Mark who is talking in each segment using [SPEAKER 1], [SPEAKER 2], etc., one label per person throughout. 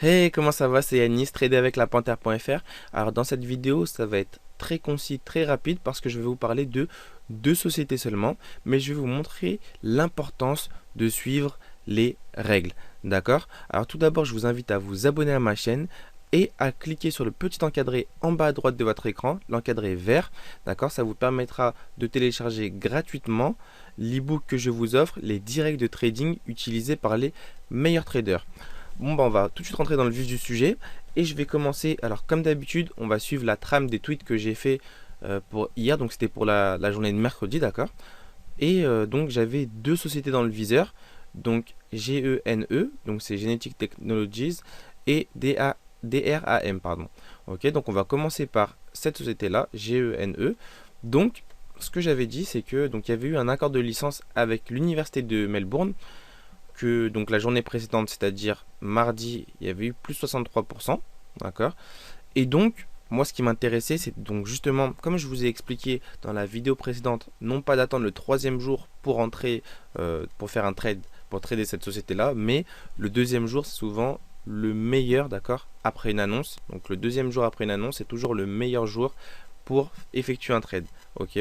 [SPEAKER 1] Hey, comment ça va? C'est Yanis, trader avec la panthère.fr. Alors dans cette vidéo, ça va être très concis, très rapide parce que je vais vous parler de deux sociétés seulement, mais je vais vous montrer l'importance de suivre les règles. D'accord? Alors tout d'abord, je vous invite à vous abonner à ma chaîne et à cliquer sur le petit encadré en bas à droite de votre écran, l'encadré vert. D'accord? Ça vous permettra de télécharger gratuitement l'ebook que je vous offre, les 10 règles de trading utilisées par les meilleurs traders. Bon bah on va tout de suite rentrer dans le vif du sujet et je vais commencer. Alors comme d'habitude, on va suivre la trame des tweets que j'ai fait pour hier, donc c'était pour la journée de mercredi, d'accord. Et donc j'avais deux sociétés dans le viseur, donc GENE, donc c'est Genetic Technologies, et DRAM, pardon. Ok, donc on va commencer par cette société-là, GENE. Donc ce que j'avais dit, c'est que donc il y avait eu un accord de licence avec l'université de Melbourne que donc la journée précédente, c'est-à-dire mardi, il y avait eu plus 63%, d'accord. Et donc, moi, ce qui m'intéressait, c'est donc justement, comme je vous ai expliqué dans la vidéo précédente, non pas d'attendre le troisième jour pour entrer, pour faire un trade, pour trader cette société-là, mais le deuxième jour, c'est souvent le meilleur, d'accord, après une annonce. Donc le deuxième jour après une annonce, c'est toujours le meilleur jour pour effectuer un trade. Ok.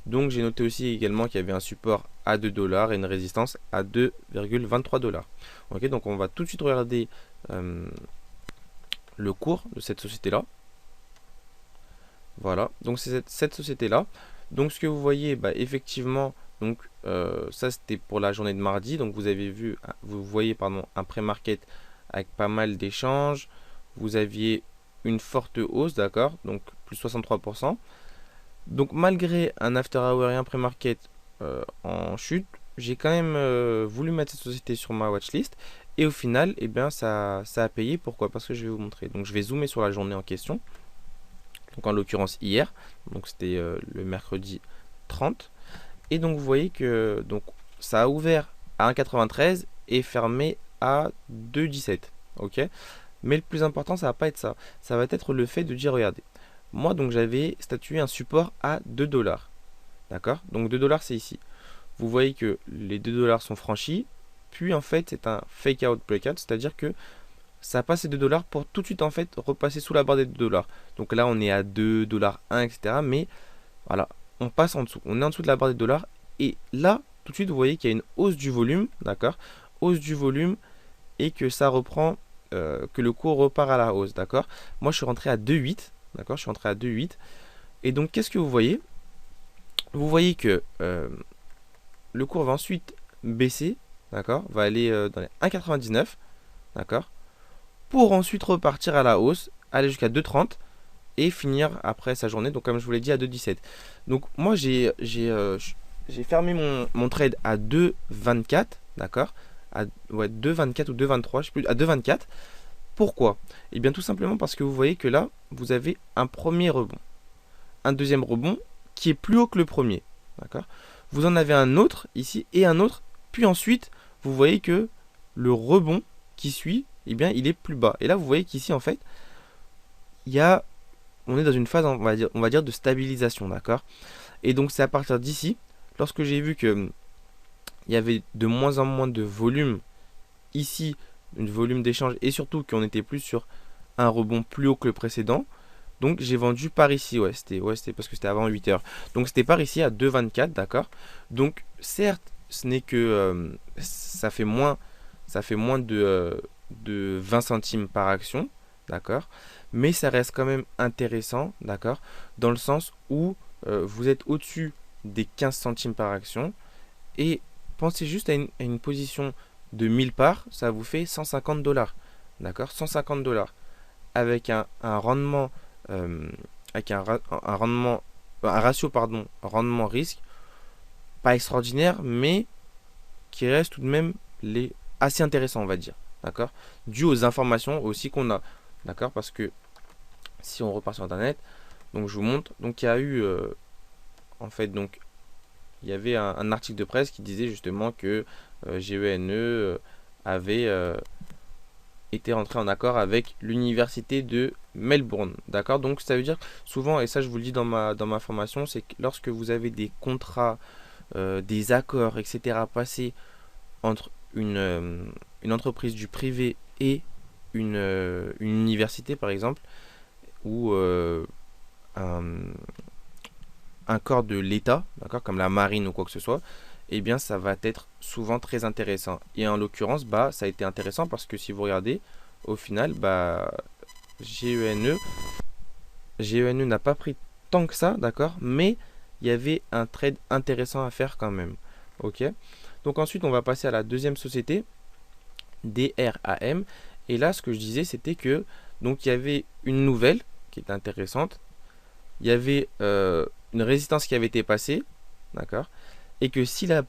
[SPEAKER 1] Donc j'ai noté aussi également qu'il y avait un support à 2 dollars et une résistance à 2,23 dollars. Ok. Donc on va tout de suite regarder le cours de cette société là. Voilà. Donc c'est cette société là. Donc ce que vous voyez, bah, effectivement, donc ça c'était pour la journée de mardi. Donc vous voyez pardon un pré-market avec pas mal d'échanges. Vous aviez une forte hausse, d'accord, donc plus 63%. Donc malgré un after hour et un pré-market en chute, j'ai quand même voulu mettre cette société sur ma watchlist. Et au final, eh bien, ça a payé. Pourquoi? Parce que je vais vous montrer. Donc je vais zoomer sur la journée en question. Donc en l'occurrence hier. Donc c'était le mercredi 30. Et donc vous voyez que donc, ça a ouvert à 1,93 et fermé à 2,17. Ok. Mais le plus important, ça va pas être ça. Ça va être le fait de dire, regardez, moi donc j'avais statué un support à 2 dollars. D'accord. Donc 2 dollars c'est ici. Vous voyez que les 2 dollars sont franchis. Puis en fait c'est un fake out breakout. C'est-à-dire que ça passe les 2 dollars pour tout de suite en fait repasser sous la barre des 2 dollars. Donc là on est à 2 dollars 1 etc. Mais voilà, on passe en dessous. On est en dessous de la barre des dollars. Et là tout de suite vous voyez qu'il y a une hausse du volume. D'accord. Hausse du volume et que ça reprend, que le cours repart à la hausse, d'accord. Moi je suis rentré à 2,8, d'accord, je suis rentré à 2,8. Et donc qu'est-ce que vous voyez? Vous voyez que le cours va ensuite baisser, d'accord, va aller dans les 1,99, d'accord, pour ensuite repartir à la hausse, aller jusqu'à 2,30 et finir après sa journée, donc comme je vous l'ai dit, à 2,17. Donc moi j'ai fermé mon trade à 2,24, d'accord, à ouais, 2,24 ou 2,23, je sais plus, à 2,24. Pourquoi? Eh bien tout simplement parce que vous voyez que là, vous avez un premier rebond, un deuxième rebond qui est plus haut que le premier. D'accord. Vous en avez un autre ici et un autre, puis ensuite, vous voyez que le rebond qui suit, eh bien, il est plus bas. Et là, vous voyez qu'ici, en fait, il y a, on est dans une phase, on va dire de stabilisation, d'accord. Et donc, c'est à partir d'ici, lorsque j'ai vu que il y avait de moins en moins de volume ici, un volume d'échange, et surtout qu'on était plus sur un rebond plus haut que le précédent. Donc j'ai vendu par ici, ouais, c'était parce que c'était avant 8 heures. Donc c'était par ici à 2,24, d'accord. Donc certes, ce n'est que ça fait moins de 20 centimes par action, d'accord. Mais ça reste quand même intéressant, d'accord, dans le sens où vous êtes au-dessus des 15 centimes par action. Et pensez juste à une position de 1000 parts, ça vous fait 150 dollars, d'accord, 150 dollars avec un rendement, avec un rendement, un ratio pardon, rendement risque pas extraordinaire, mais qui reste tout de même assez intéressant, on va dire, d'accord, dû aux informations aussi qu'on a, d'accord, parce que si on repart sur internet, donc je vous montre, donc il y a eu en fait donc il y avait un article de presse qui disait justement que GENE avait était rentré en accord avec l'université de Melbourne. D'accord. Donc ça veut dire souvent, et ça je vous le dis dans ma formation, c'est que lorsque vous avez des contrats, des accords, etc. passés entre une entreprise du privé et une université par exemple, ou un corps de l'État, d'accord, comme la marine ou quoi que ce soit, eh bien ça va être souvent très intéressant. Et en l'occurrence, bah, ça a été intéressant parce que si vous regardez, au final, bah, GENE, GENE n'a pas pris tant que ça, d'accord, mais il y avait un trade intéressant à faire quand même. Ok. Donc ensuite, on va passer à la deuxième société, DRAM. Et là, ce que je disais, c'était que donc il y avait une nouvelle qui était intéressante. Il y avait une résistance qui avait été passée, d'accord, et que si la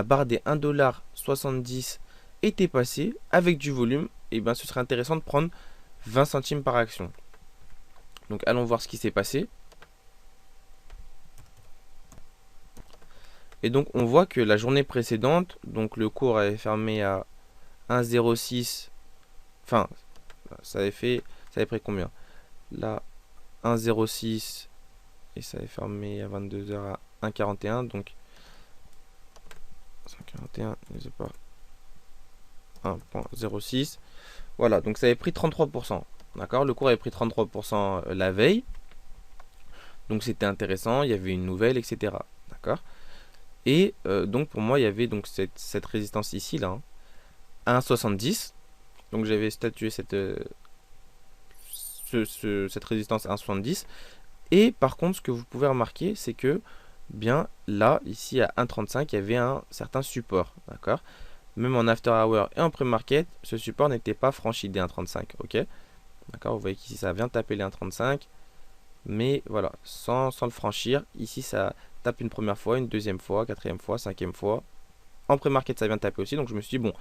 [SPEAKER 1] barre des 1,70$ était passée avec du volume, et ben ce serait intéressant de prendre 20 centimes par action. Donc allons voir ce qui s'est passé. Et donc on voit que la journée précédente, donc le cours avait fermé à 1,06. Enfin, ça avait pris combien? Là, 1,06 et ça avait fermé à 22h à 1,41. Donc 141, je sais pas. 1,06. Voilà, donc ça avait pris 33%. D'accord, le cours avait pris 33% la veille. Donc c'était intéressant, il y avait une nouvelle, etc. D'accord. Et donc pour moi, il y avait donc cette résistance ici, là, hein, 1,70. Donc j'avais statué cette résistance à 1,70. Et par contre, ce que vous pouvez remarquer, c'est que bien là, ici à 1,35, il y avait un certain support. D'accord. Même en after hour et en pré-market, ce support n'était pas franchi des 1,35. Ok. D'accord. Vous voyez qu'ici, ça vient taper les 1,35. Mais voilà, sans le franchir. Ici, ça tape une première fois, une deuxième fois, quatrième fois, cinquième fois. En pré-market, ça vient taper aussi. Donc je me suis dit, bon,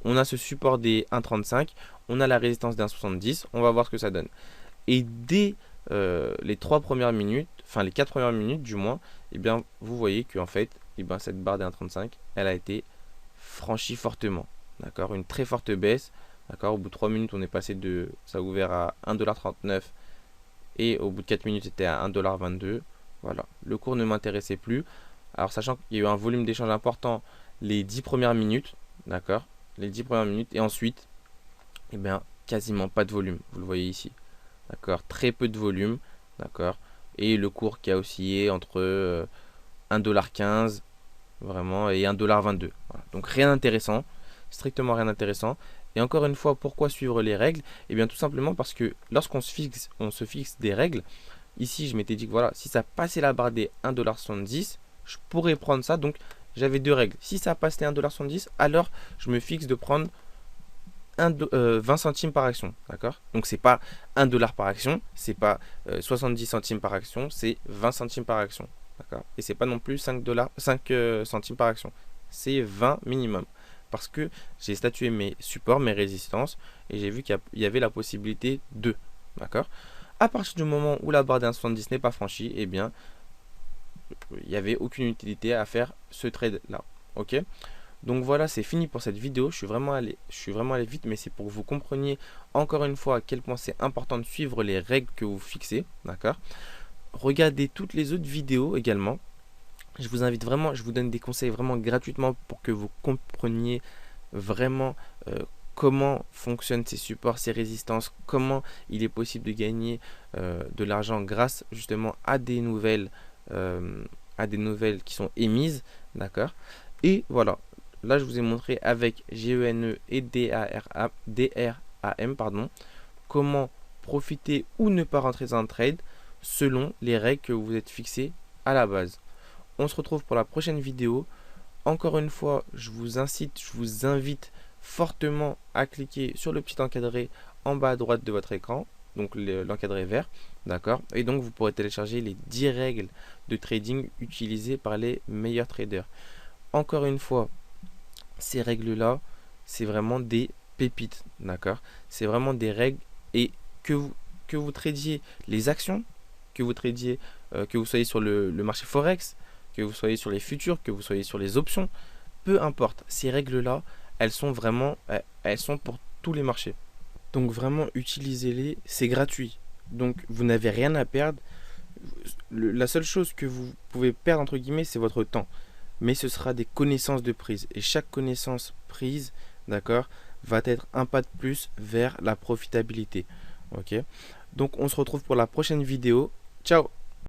[SPEAKER 1] on a ce support des 1,35. On a la résistance des 1,70. On va voir ce que ça donne. Et dès les 3 premières minutes, enfin les 4 premières minutes du moins, eh bien, vous voyez qu'en fait, eh bien, cette barre des 1,35, elle a été franchie fortement. D'accord, une très forte baisse. D'accord, au bout de 3 minutes, on est passé de, ça a ouvert à 1,39$ et au bout de 4 minutes, c'était à 1,22$. Voilà, le cours ne m'intéressait plus. Alors, sachant qu'il y a eu un volume d'échange important les 10 premières minutes, d'accord, les 10 premières minutes, et ensuite, eh bien, quasiment pas de volume, vous le voyez ici. D'accord, très peu de volume, d'accord, et le cours qui a oscillé entre 1,15$ vraiment et 1,22$. Voilà. Donc rien d'intéressant, strictement rien d'intéressant. Et encore une fois, pourquoi suivre les règles? Eh bien tout simplement parce que lorsqu'on se fixe des règles, ici je m'étais dit que voilà, si ça passait la barre des 1,70$, je pourrais prendre ça. Donc j'avais deux règles. Si ça passe les 1,70$, alors je me fixe de prendre 20 centimes par action, d'accord. Donc c'est pas 1$ par action, c'est pas 70 centimes par action, c'est 20 centimes par action, d'accord. Et c'est pas non plus 5 centimes par action, c'est 20 minimum, parce que j'ai statué mes supports, mes résistances, et j'ai vu qu'il y avait la possibilité de, d'accord. À partir du moment où la barre des 1,70 n'est pas franchie, eh bien il n'y avait aucune utilité à faire ce trade là, ok. Donc voilà, c'est fini pour cette vidéo. Je suis vraiment allé vite, mais c'est pour que vous compreniez encore une fois à quel point c'est important de suivre les règles que vous fixez, d'accord. Regardez toutes les autres vidéos également. Je vous invite vraiment, je vous donne des conseils vraiment gratuitement pour que vous compreniez vraiment comment fonctionnent ces supports, ces résistances, comment il est possible de gagner de l'argent grâce justement à des nouvelles qui sont émises, d'accord. Et voilà. Là, je vous ai montré avec GENE et DRAM, pardon, comment profiter ou ne pas rentrer dans un trade selon les règles que vous êtes fixées à la base. On se retrouve pour la prochaine vidéo. Encore une fois, je vous invite fortement à cliquer sur le petit encadré en bas à droite de votre écran, donc l'encadré vert, d'accord. Et donc, vous pourrez télécharger les 10 règles de trading utilisées par les meilleurs traders. Encore une fois, ces règles-là, c'est vraiment des pépites, d'accord. C'est vraiment des règles, et que vous tradiez les actions, que vous tradiez, que vous soyez sur le marché Forex, que vous soyez sur les futurs, que vous soyez sur les options, peu importe. Ces règles-là, elles sont pour tous les marchés. Donc vraiment, utilisez-les, c'est gratuit. Donc vous n'avez rien à perdre. La seule chose que vous pouvez perdre, entre guillemets, c'est votre temps. Mais ce sera des connaissances de prise. Et chaque connaissance prise, d'accord, va être un pas de plus vers la profitabilité. Ok. Donc on se retrouve pour la prochaine vidéo. Ciao!